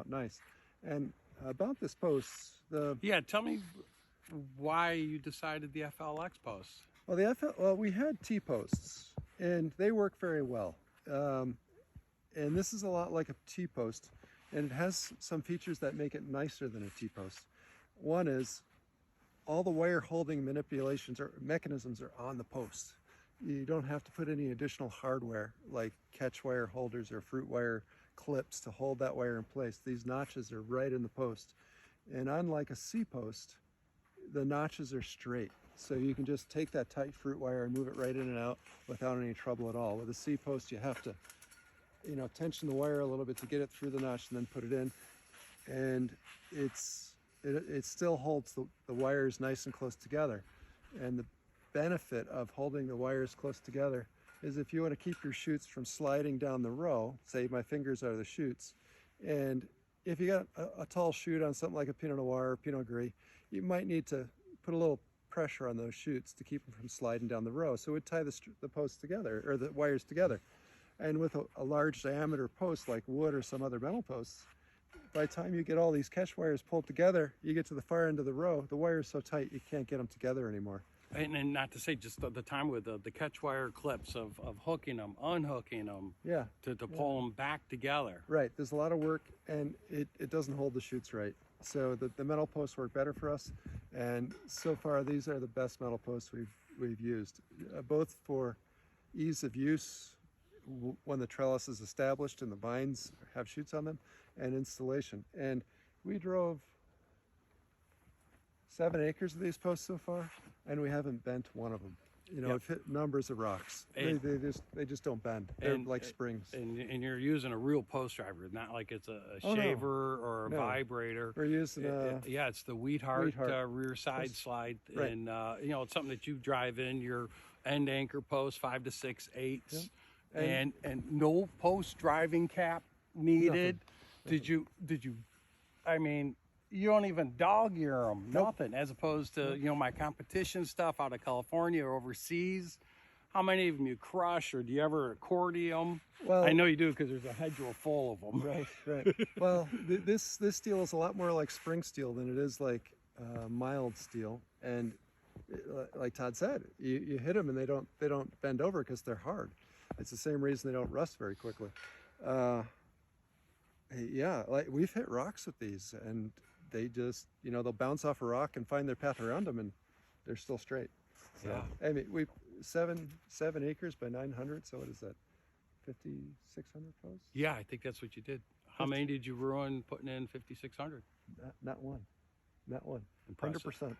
out nice. And about this post, Yeah, tell me why you decided the FLX post. well, we had T-posts, and they work very well. And this is a lot like a T-post, and it has some features that make it nicer than a T-post. One is all the wire holding manipulations or mechanisms are on the post. You don't have to put any additional hardware like catch wire holders or fruit wire clips to hold that wire in place. These notches are right in the post. And unlike a C-post, the notches are straight. So you can just take that tight fruit wire and move it right in and out without any trouble at all. With a C-post, you have to, tension the wire a little bit to get it through the notch and then put it in. And it still holds the wires nice and close together. And the benefit of holding the wires close together is if you want to keep your shoots from sliding down the row, say my fingers are the shoots, and if you got a tall shoot on something like a Pinot Noir or Pinot Gris, you might need to put a little pressure on those shoots to keep them from sliding down the row. So it would tie the posts together, or the wires together. And with a large diameter post like wood or some other metal posts, by the time you get all these catch wires pulled together, you get to the far end of the row, the wire is so tight you can't get them together anymore. And not to say just the time with the catch wire clips of hooking them, unhooking them, to pull them back together. Right, there's a lot of work, and it doesn't hold the shoots right. So the metal posts work better for us, and so far these are the best metal posts we've used, both for ease of use when the trellis is established and the vines have shoots on them, and installation. And we drove 7 acres of these posts so far, and we haven't bent one of them. We've hit numbers of rocks. They just don't bend. They're like springs. And you're using a real post driver, not like it's a shaver or a vibrator. We're using it's the Wheatheart rear side slide, right. And it's something that you drive in your end anchor post 5 to 6/8, and no post driving cap needed. Nothing. Did you? I mean, you don't even dog ear them, nothing. As opposed to my competition stuff out of California or overseas. How many of them you crush, or do you ever accordion? Well, I know you do because there's a hedgerow full of them. Right. Well, this steel is a lot more like spring steel than it is like mild steel. And like Todd said, you hit them and they don't bend over because they're hard. It's the same reason they don't rust very quickly. Like we've hit rocks with these, and they just, they'll bounce off a rock and find their path around them, and they're still straight. So, I mean, we 7 acres by 900. So what is that? 5,600 posts? Yeah, I think that's what you did. How many did you ruin putting in 5,600? Not one. 100%. 100%.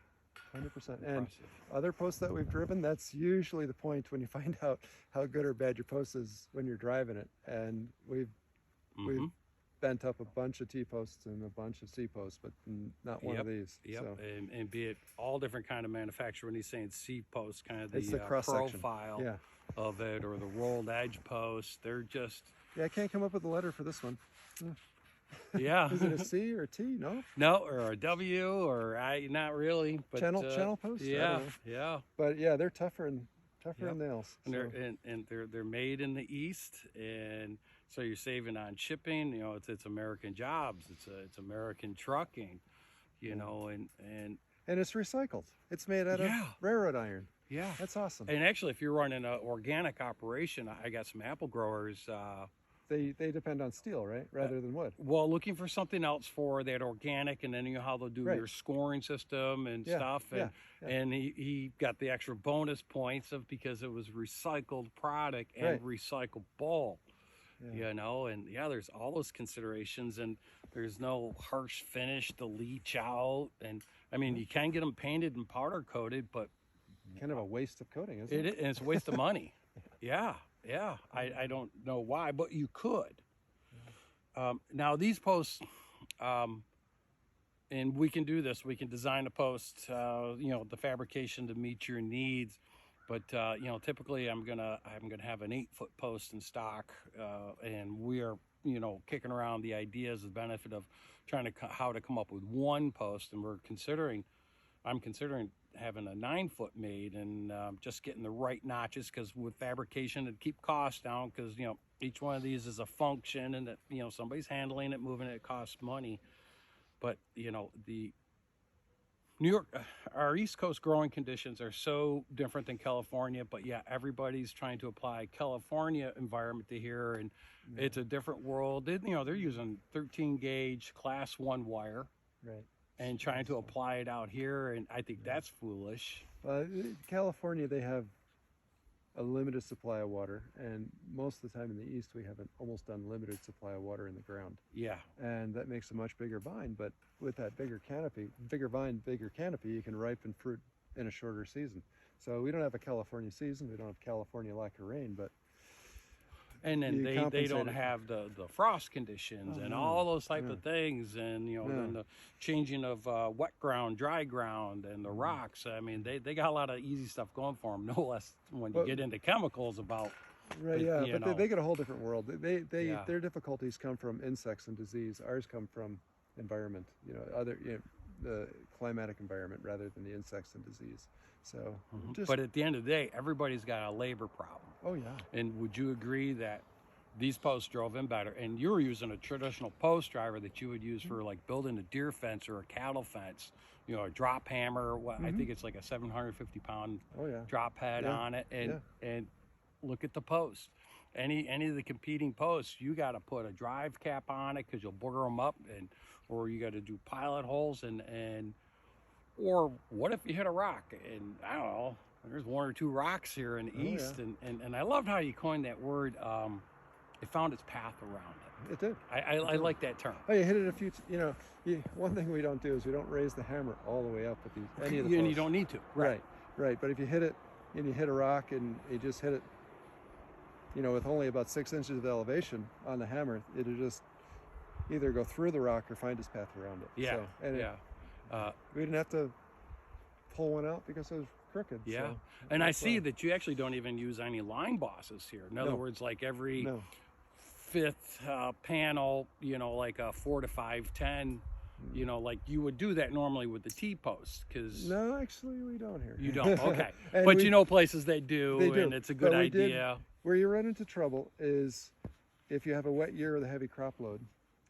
And Impressive. Other posts that we've driven, that's usually the point when you find out how good or bad your post is when you're driving it. And we've bent up a bunch of T-posts and a bunch of C-posts, but not one of these. Yep, so. and be it all different kind of manufacturer. When he's saying C-post, kind of the profile of it, or the rolled edge post, they're just... Yeah, I can't come up with a letter for this one. Yeah. Is it a C or a T? No? No, or a W, or not really. But, channel post? Yeah. But yeah, they're tougher than nails. And they're made in the East, and so you're saving on shipping. It's American jobs. It's American trucking. And it's recycled. It's made out of railroad iron. Yeah, that's awesome. And actually, if you're running an organic operation, I got some apple growers. They depend on steel, right, rather than wood. Well, looking for something else for that organic, and then how they'll do your scoring system and stuff. And he got the extra bonus points because it was recycled product and recyclable. And there's all those considerations, and there's no harsh finish to leach out. And I mean, you can get them painted and powder coated, but kind of a waste of coating, isn't it? And it's a waste of money. Yeah. I don't know why, but you could. Now these posts, and we can do this. We can design a post, the fabrication to meet your needs. But typically I'm gonna have an 8-foot post in stock, and we are kicking around the ideas, the benefit of trying how to come up with one post, and I'm considering having a 9-foot made, and just getting the right notches, because with fabrication it'd keep costs down, because Each one of these is a function, and that, you know, somebody's handling it, moving it, it costs money. But, you know, the New York, our East Coast growing conditions are so different than California, but yeah, everybody's trying to apply California environment to here, and it's a different world. You know, they're using 13 gauge class 1 wire, right, and trying to apply it out here, and I think that's foolish. California, they have a limited supply of water, and most of the time in the East we have an almost unlimited supply of water in the ground. Yeah. And that makes a much bigger vine, but with that bigger canopy, bigger vine, bigger canopy, you can ripen fruit in a shorter season. So we don't have a California season, we don't have California lack of rain, but and then they don't have the frost conditions and all those type of things, and you know, then the changing of wet ground, dry ground, and the rocks. I mean, they got a lot of easy stuff going for them, no less when you get into chemicals about. Right, but they get a whole different world. Their difficulties come from insects and disease. Ours come from environment, you know, the climatic environment rather than the insects and disease. So, but at the end of the day, everybody's got a labor problem. Oh yeah. And would you agree that these posts drove in better? And you were using a traditional post driver that you would use for like building a deer fence or a cattle fence, you know, a drop hammer. I think it's like a 750-pound drop head on it. And look at the post. Any of the competing posts, you got to put a drive cap on it because you'll booger them up, or you got to do pilot holes or what if you hit a rock and I don't know, there's 1 or 2 rocks here in the east, and I loved how you coined that word. It found its path around it. It did. I like that term. Oh, you hit it a few. One thing we don't do is we don't raise the hammer all the way up with any of the posts. And you don't need to. Right. But if you hit it and you hit a rock and you just hit it, you know, with only about 6 inches of elevation on the hammer, it'll just either go through the rock or find its path around it. Yeah. We didn't have to pull one out because it was crooked. Yeah. So And I see that you actually don't even use any line bosses here. In other words, like every fifth panel, you know, like a 4 to 510, you know, like you would do that normally with the T-post. No, actually we don't here. You don't? Okay. But you know places they do, and it's a good idea. Where you run into trouble is if you have a wet year with a heavy crop load,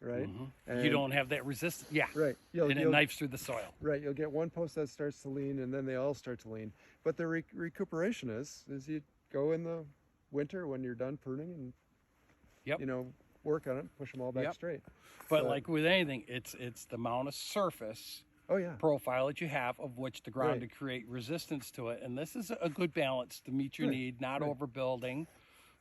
right? And you don't have that resistance. Yeah. Right. And it knifes through the soil. Right. You'll get one post that starts to lean, and then they all start to lean. But the recuperation is you go in the winter when you're done pruning and you know, work on it, push them all back straight. But like with anything, it's the amount of surface profile that you have of which the ground to create resistance to it. And this is a good balance to meet your need, not overbuilding.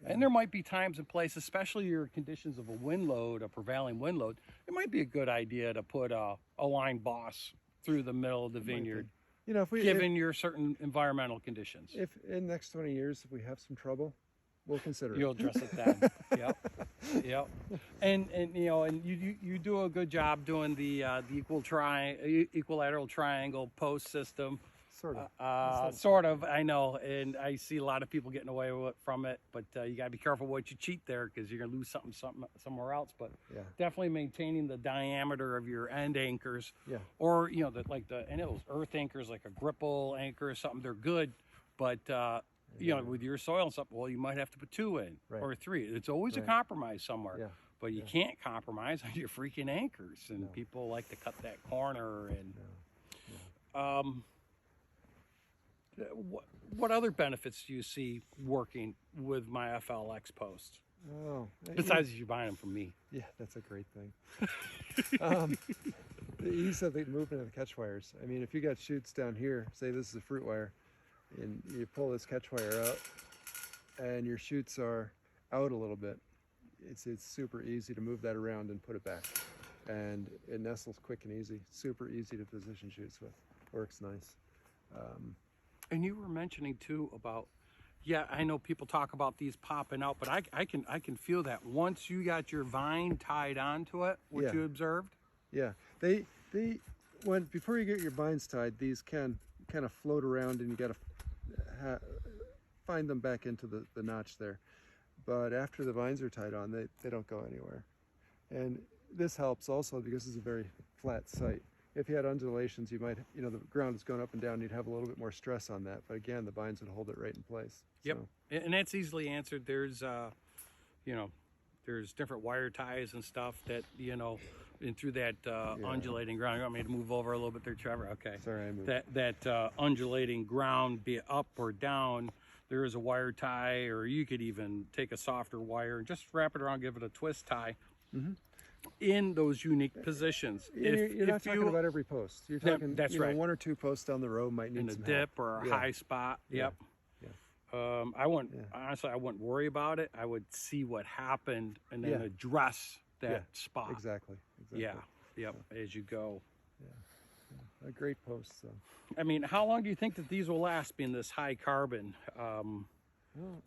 And there might be times and places, especially your conditions of a wind load, a prevailing wind load, it might be a good idea to put a line boss through the middle of the vineyard, you know, given your certain environmental conditions. If in the next 20 years, if we have some trouble, we'll consider it. You'll address it then. Yep. And you know, and you do a good job doing the equilateral triangle post system. Sort of, I know, and I see a lot of people getting away from it, but you got to be careful what you cheat there because you're going to lose something somewhere else. But definitely maintaining the diameter of your end anchors, or you know, any of those earth anchors, like a gripple anchor or something, they're good, but you know, with your soil and stuff, well, you might have to put 2 in or 3. It's always a compromise somewhere, but you can't compromise on your freaking anchors, and people like to cut that corner. And what other benefits do you see working with my FLX Post? Besides you buying them from me. Yeah, that's a great thing. The ease of the movement of the catch wires. I mean, if you got chutes down here, say this is a fruit wire, and you pull this catch wire out, and your chutes are out a little bit, it's super easy to move that around and put it back. And it nestles quick and easy. Super easy to position chutes with. Works nice. And you were mentioning too about, I know people talk about these popping out, but I can feel that once you got your vine tied onto it, what you observed. Yeah, before you get your vines tied, these can kind of float around, and you got to find them back into the notch there. But after the vines are tied on, they don't go anywhere. And this helps also because it's a very flat site. If you had undulations, you might, you know, the ground is going up and down, you'd have a little bit more stress on that. But again, the vines would hold it right in place. Yep. So. And that's easily answered. There's, you know, there's different wire ties and stuff that, you know, and through that undulating ground. You want me to move over a little bit there, Trevor? Okay. Sorry, I moved. That undulating ground, be it up or down, there is a wire tie, or you could even take a softer wire and just wrap it around, give it a twist tie. In those unique positions. You're not talking about every post. You're talking, that's you know, right. 1 or 2 posts down the road might need In a some dip help. or a high spot. Yep. I wouldn't, honestly, I wouldn't worry about it. I would see what happened and then address that spot. Exactly. Yeah. Yep. As you go. A great post. So. I mean, how long do you think that these will last being this high carbon? Well,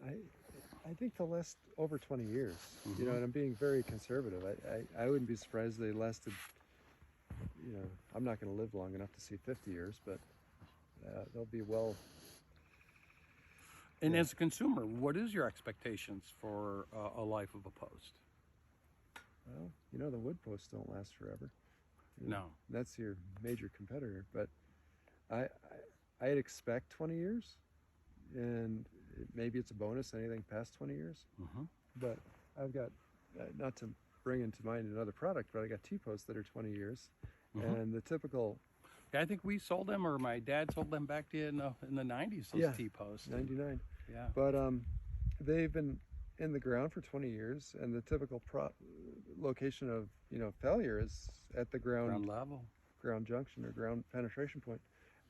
I think they'll last over 20 years, you know, and I'm being very conservative. I wouldn't be surprised they lasted, you know, I'm not going to live long enough to see 50 years, but they'll be well. And as a consumer, what is your expectations for a life of a post? Well, you know, the wood posts don't last forever. You know, No. That's your major competitor, but I'd expect 20 years, and maybe it's a bonus anything past 20 years. But I've got, not to bring into mind another product, but I got T-posts that are 20 years, and the typical. Yeah, I think we sold them, or my dad sold them back to you in the 90s, those T-posts. 99. Yeah. But they've been in the ground for 20 years, and the typical location of, you know, failure is at the ground level, ground junction or ground penetration point,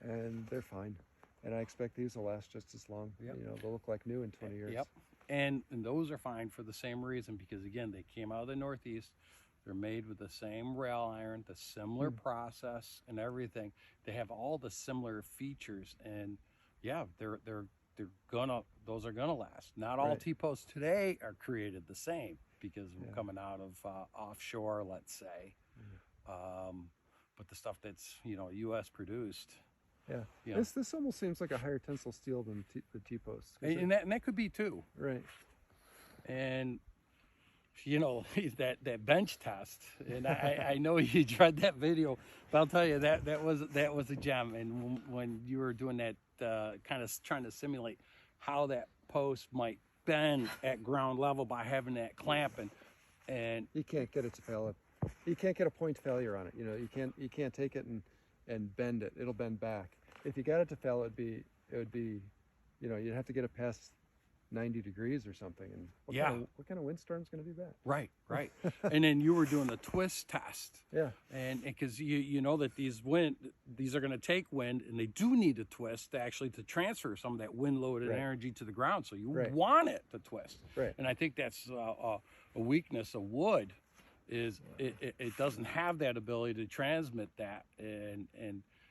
and they're fine. And I expect these will last just as long. You know, they'll look like new in 20 years. Yep. And those are fine for the same reason, because again, they came out of the Northeast. They're made with the same rail iron, the similar process and everything. They have all the similar features, and yeah, those are gonna last. Not all T-posts today are created the same because we're coming out of offshore, let's say. But the stuff that's, you know, U.S. produced. Yeah. This almost seems like a higher tensile steel than the T-posts. And that could be too. Right. And you know, that bench test, and I know you tried that video, but I'll tell you that was a gem. And when you were doing that, kind of trying to simulate how that post might bend at ground level by having that clamp, and you can't get it to fail. You can't get a point failure on it. You know, you can't take it and bend it. It'll bend back. If you got it to fail, it would be, you know, you'd have to get it past 90 degrees or something, and what kind of windstorm's going to do that? Right. And then you were doing the twist test, and because you know that these are going to take wind, and they do need a twist to transfer some of that wind load and energy to the ground, so you want it to twist. And I think that's a weakness of wood, is it doesn't have that ability to transmit that, and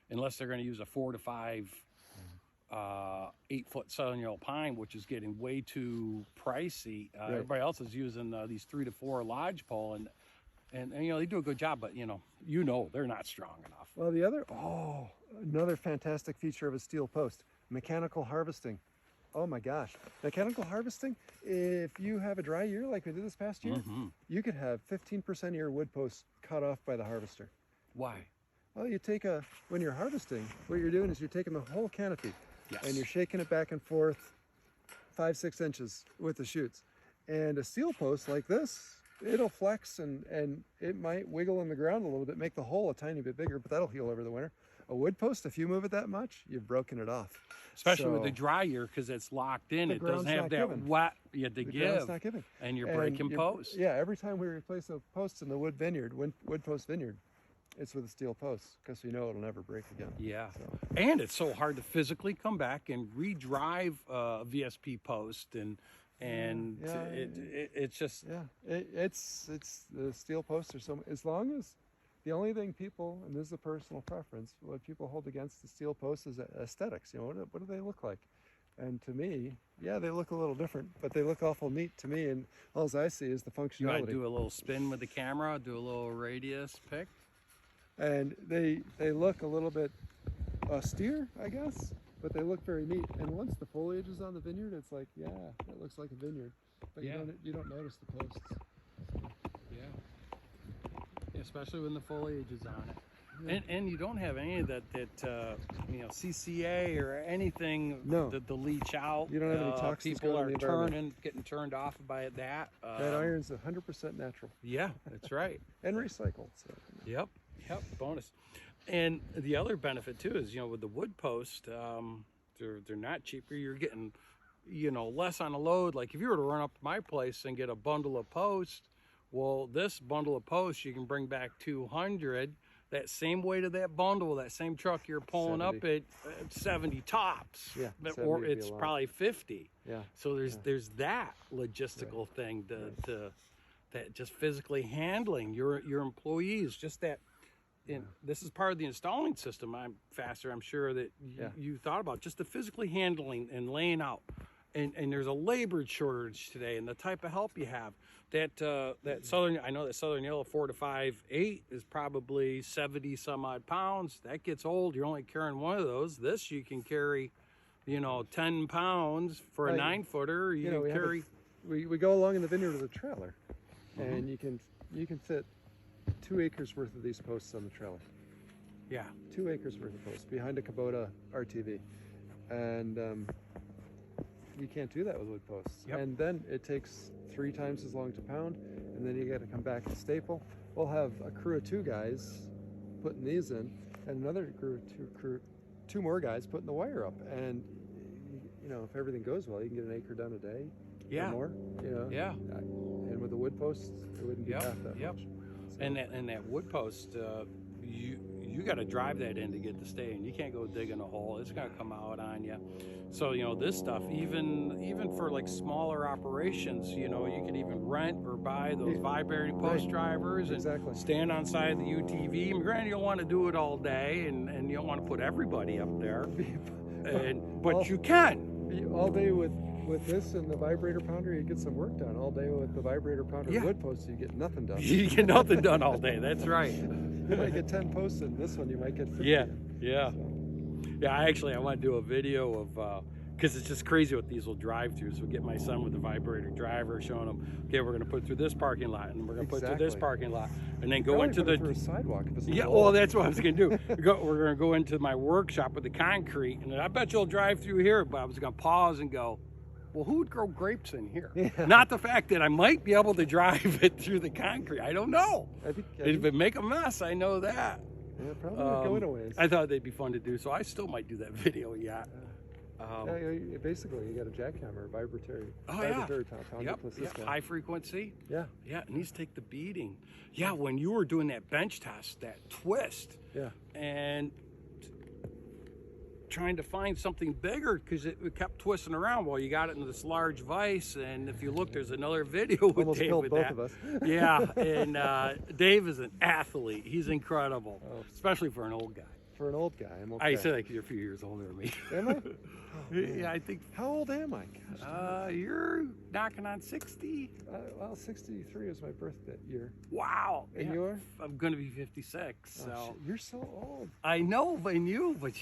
unless they're going to use a 4 to 5 8-foot Southern Yellow pine, which is getting way too pricey. Everybody else is using these 3 to 4 lodgepole, and you know, they do a good job, but you know they're not strong enough. Well, another fantastic feature of a steel post: mechanical harvesting. Oh my gosh, mechanical harvesting. If you have a dry year like we did this past year, you could have 15% of your wood posts cut off by the harvester. Why? Well, when you're harvesting, what you're doing is you're taking the whole canopy. And you're shaking it back and forth 5-6 inches with the chutes. And a steel post like this, it'll flex and it might wiggle in the ground a little bit, make the hole a tiny bit bigger, but that'll heal over the winter. A wood post, if you move it that much, you've broken it off. Especially with the dry year, because it's locked in. It doesn't have that wet you have to give. Not giving. And you're breaking posts. Yeah, every time we replace the posts in the wood post vineyard, it's with a steel post, because we know it'll never break again. Yeah, and it's so hard to physically come back and re-drive a VSP post, and it's just it's the steel posts are so, as long as the only thing people, and this is a personal preference, what people hold against the steel posts is aesthetics. You know, what do they look like? And to me, they look a little different, but they look awful neat to me, and all I see is the functionality. You want to do a little spin with the camera, do a little radius pick? And they look a little bit austere, I guess, but they look very neat. And once the foliage is on the vineyard, it's like, it looks like a vineyard. But you don't notice the posts. Yeah, especially when the foliage is on it. And you don't have any of that you know, CCA or anything that leach out. You don't have any toxins. People are getting turned off by that. That iron's 100% natural. Yeah, that's right. And recycled. So. Yep, bonus. And the other benefit too is, you know, with the wood post, they're not cheaper. You're getting, you know, less on a load. Like if you were to run up to my place and get a bundle of post, well, this bundle of post you can bring back 200. That same weight of that bundle, that same truck you're pulling 70. Up at 70 tops, or it's probably 50. Yeah. So there's that logistical thing that just physically handling your employees, just that. And this is part of the installing system. I'm sure that you thought about just the physically handling and laying out. And there's a labor shortage today, and the type of help you have. That Southern, I know that Southern Yellow 4 to 5 8 is probably 70 some odd pounds. That gets old. You're only carrying one of those. This you can carry, you know, 10 pounds for a 9-footer. You know, carry. We go along in the vineyard with a trailer, and you can fit 2 acres worth of these posts on the trailer. Yeah. 2 acres worth of posts behind a Kubota RTV, and you can't do that with wood posts. And then it takes 3 times as long to pound, and then you got to come back and staple. We'll have a crew of 2 guys putting these in, and another two more guys putting the wire up. And you know, if everything goes well, you can get an acre done a day. Or more. You know. Yeah. And with the wood posts, it wouldn't be half that much. So. And that wood post, you got to drive that in to get the stain. You can't go digging a hole. It's going to come out on you. So, you know, this stuff, even for like smaller operations, you know, you could even rent or buy those vibrating post drivers and stand on side of the UTV. And granted, you don't want to do it all day, and you don't want to put everybody up there, but you can. All day with this and the vibrator pounder, you get some work done. All day with the vibrator pounder wood posts, you get nothing done. You get nothing done all day. That's right. You might get 10 posts in this one. You might get 50. Yeah. I want to do a video of because it's just crazy what these will drive through. So get my son with the vibrator driver, showing him, okay, we're going to put through this parking lot, and we're going to put through this parking lot, and then go into the sidewalk. Well, that's what I was going to do. We're going to go into my workshop with the concrete, and I bet you'll drive through here. But I was going to pause and go, well, who would grow grapes in here? Not the fact that I might be able to drive it through the concrete. I don't know. If it make a mess, I know that. Yeah, probably going a ways. I thought they'd be fun to do, so I still might do that video. Basically, you got a jackhammer, vibratory top, high frequency. Yeah, and these take the beating. Yeah, when you were doing that bench test, that twist. And trying to find something bigger because it kept twisting around while you got it in this large vise. And if you look, there's another video with almost Dave with both that. Of us. And Dave is an athlete. He's incredible, especially for an old guy. For an old guy, I'm okay. I said like you're a few years older than me. Am I? Yeah, I think. How old am I? Gosh, you're knocking on 60. Well, 63 is my birthday year. Wow. And you're? I'm going to be 56. So you're so old. I know, but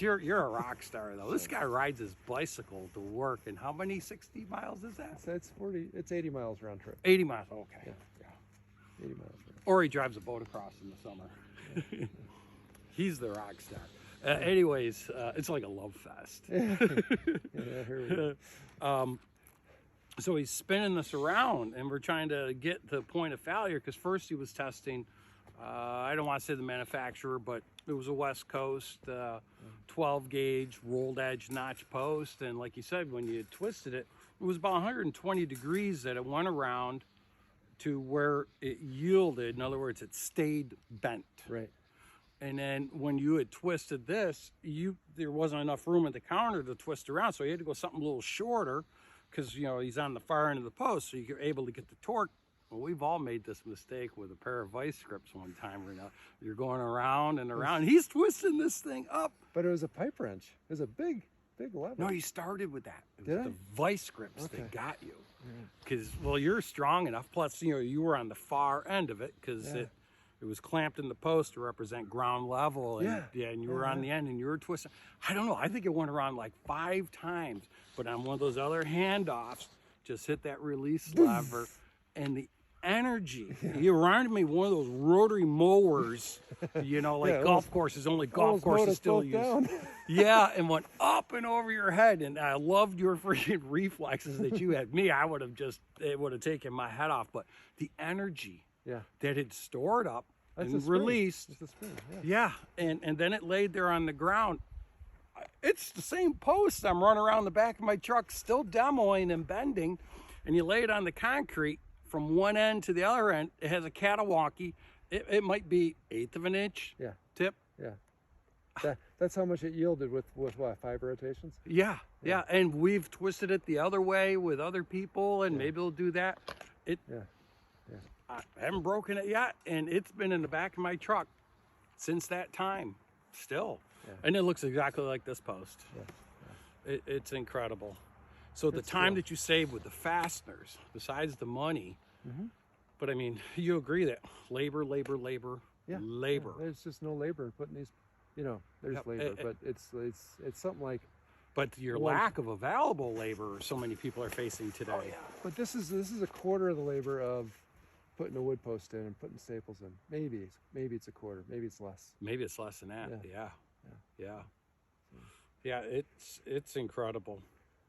you're a rock star though. This guy rides his bicycle to work, and how many 60 miles is that? So it's 80 miles round trip. 80 miles. Okay. Yeah. 80 miles. Or he drives a boat across in the summer. He's the rock star. Anyways, it's like a love fest. Here we go. So he's spinning this around, and we're trying to get to the point of failure because first he was testing, I don't want to say the manufacturer, but it was a West Coast 12 gauge rolled edge notch post. And like you said, when you twisted it, it was about 120 degrees that it went around to where it yielded. In other words, it stayed bent. Right. And then when you had twisted this, there wasn't enough room at the counter to twist around, so you had to go something a little shorter because, you know, he's on the far end of the post, so you're able to get the torque. Well, we've all made this mistake with a pair of vice grips one time or another. You're going around and around. He's twisting this thing up. But it was a pipe wrench. It was a big lever. No, you started with that. It Did was I? the vice grips that got you. Because, well, you're strong enough. Plus, you know, you were on the far end of it because it was clamped in the post to represent ground level, and and you were on the end and you were twisting. I don't know. I think it went around like 5 times, but on one of those other handoffs, just hit that release lever, and energy. You reminded me of one of those rotary mowers, you know, like golf courses, only golf courses still use. Yeah, and went up and over your head. And I loved your freaking reflexes that you had. Me, I would have just, it would have taken my head off. But the energy that had stored up and released. It's a spring, yeah, and then it laid there on the ground. It's the same post. I'm running around the back of my truck, still demoing and bending. And you lay it on the concrete from one end to the other end. It has a catawalkie. It might be 1/8 of an inch tip. Yeah. That's how much it yielded with what, 5 rotations? Yeah. And we've twisted it the other way with other people, and maybe we'll do that. I haven't broken it yet, and it's been in the back of my truck since that time, still. And it looks exactly like this post. It's incredible. So the time that you save with the fasteners, besides the money, but I mean, you agree that labor. There's just no labor putting these, you know, there's labor, but it's something like. But your lack of available labor, so many people are facing today. Oh, yeah. But this is a quarter of the labor of putting a wood post in and putting staples in. Maybe it's a quarter. Maybe it's less. Maybe it's less than that. Yeah. It's incredible.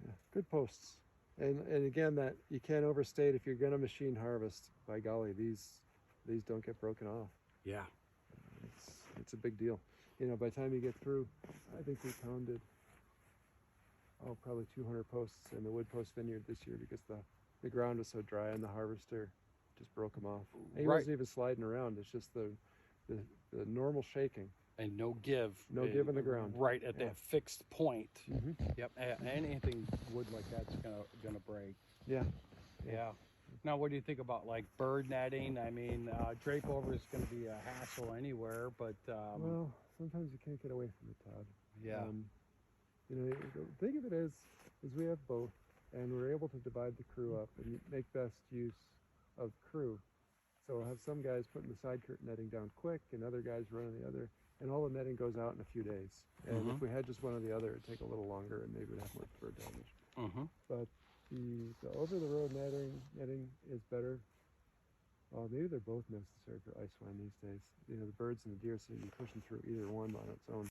Yeah. Good posts. And again, that you can't overstate, if you're going to machine harvest, by golly, these don't get broken off. Yeah. It's a big deal. You know, by the time you get through, I think we counted probably 200 posts in the wood post vineyard this year, because the ground was so dry and the harvester just broke them off. And he wasn't even sliding around. It's just the normal shaking. And no give. No give in the ground. Right at that fixed point. Yep. Anything wood like that's gonna break. Yeah. Now, what do you think about like bird netting? I mean, drape over is going to be a hassle anywhere, but well, sometimes you can't get away from it, Todd. Yeah. You know, think of it as we have both, and we're able to divide the crew up and make best use of crew. So we'll have some guys putting the side curtain netting down quick, and other guys running the other, and all the netting goes out in a few days. And if we had just one or the other, it'd take a little longer, and maybe we'd have more bird damage. But the over-the-road netting is better. Well, maybe they're both necessary for ice wine these days. You know, the birds and the deer seem to be pushing through either one on its own.